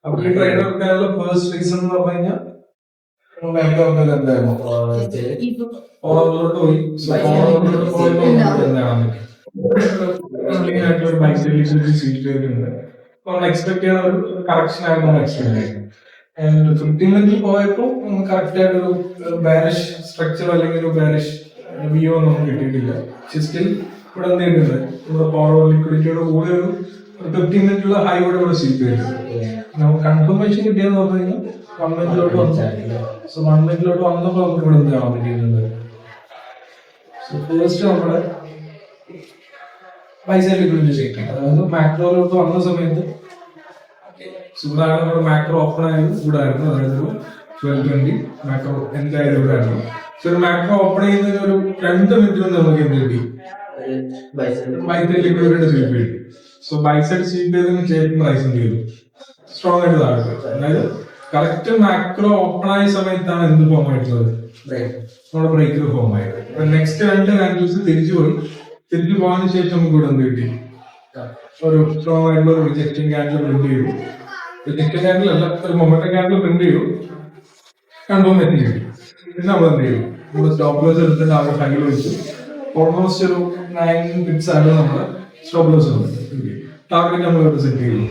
അപ്പൊ ഈ ട്രേഡ് എടുക്കാനുള്ള ഫസ്റ്റ് റീസൺ എന്ന് പറഞ്ഞു കഴിഞ്ഞാൽ നേരത്തെ പറഞ്ഞത് എന്തായിരുന്നു ഫോറോട്ട് പോയി ആയിട്ടുള്ള ബൈക്ക് സീറ്റ് ചെയ്തിട്ടുണ്ട്. നമ്മൾ എക്സ്പെക്ട് ചെയ്യുന്ന ഒരു കറക്ഷൻ ആയിരുന്നു നമ്മൾ എക്സ്പെക്ട് ചെയ്യുന്നത്. 15 മിനിറ്റിൽ പോയപ്പോൾ കറക്റ്റ് ആയിട്ടൊരു ബാരിഷ് സ്ട്രക്ചർ അല്ലെങ്കിൽ ഒരു ബാരിഷ് വ്യൂ ഒന്നും നമുക്ക് കിട്ടിയിട്ടില്ല. പക്ഷെ സ്റ്റിൽ ഇവിടെ എന്ത് ചെയ്തിട്ടുണ്ട്, ഇവിടെ പവർ ലിക്വിഡിറ്റിയുടെ കൂടെ ഒരു 15 മിനിറ്റുള്ള ഹൈ ഇവിടെ സീറ്റ് ചെയ്തിട്ടുണ്ട്. നമുക്ക് കൺഫർമേഷൻ കിട്ടിയെന്ന് പറഞ്ഞു കഴിഞ്ഞാൽ 1 മിനിറ്റിലോട്ട് വന്നു. സോ 1 മിനിറ്റിലോട്ട് വന്നപ്പോൾ നമുക്ക് ഇവിടെ എന്ത് കാണാൻ പറ്റിയിട്ടുണ്ട്. സോ ഫസ്റ്റ് നമ്മുടെ പൈസ ലിക്വിഡിറ്റി ചെക്ക്, അതായത് മാക്രോയിലോട്ട് വന്ന സമയത്ത് ചൂടാണ് നമ്മുടെ മാക്രോ ഓപ്പൺ ആയത് ചൂടായിരുന്നു. അതായത് 12:20 മാക്രോ എന്തായാലും ഇവിടെ ആയിരുന്നു. പക്ഷെ ഒരു മാക്രോ ഓപ്പൺ ചെയ്യുന്നതിന് ഒരു 2 മിനിറ്റ് കൊണ്ട് നമുക്ക് എന്ത് കിട്ടി, ബൈസൈഡ് ലിക്വിഡിറ്റി സ്വീപ്പ് ചെയ്തു. സോ ബൈസൈഡ് സ്വീപ്പ് ചെയ്തതിന് ശേഷം പ്രൈസ് എന്ത് ചെയ്തു, സ്ട്രോങ് ആയിട്ട് താഴെ. അതായത് കറക്റ്റ് മാക്രോ ഓപ്പൺ ആയ സമയത്താണ് എന്ത് ഫോം ആയിട്ടുള്ളത്, നമ്മുടെ ബ്രേക്കർ ഫോം ആയത്. നെക്സ്റ്റ് 2 കാൻഡിൽസ് തിരിച്ചു പോയി. തിരിച്ചു പോയതിനു ശേഷം നമുക്ക് ഇവിടെ എന്ത് കിട്ടി, ഒരു സ്ട്രോങ് ആയിട്ടുള്ള ഒരു റിജക്റ്റിംഗ് ക്യാൻഡിൽ പ്രിന്റ് ചെയ്തു. റിജക്റ്റിംഗ് ക്യാൻഡിൽ അല്ല, ഒരു മൊമെന്റം ക്യാൻഡിൽ പ്രിന്റ് ചെയ്തു, കൺഫർമേഷൻ കിട്ടി. പിന്നെ നമ്മൾ എന്ത് ചെയ്തു, നമ്മൾ സ്റ്റോപ്പ് ലോസ് എടുത്തിട്ട് ആ ഹൈയിൽ വെച്ചു. ഓൾമോസ്റ്റ് ഒരു 9 പിപ്സ് ആണ് നമ്മുടെ സ്റ്റോപ്പ് ലോസ് ടാർഗറ്റ് നമ്മൾ സെറ്റ് ചെയ്തു.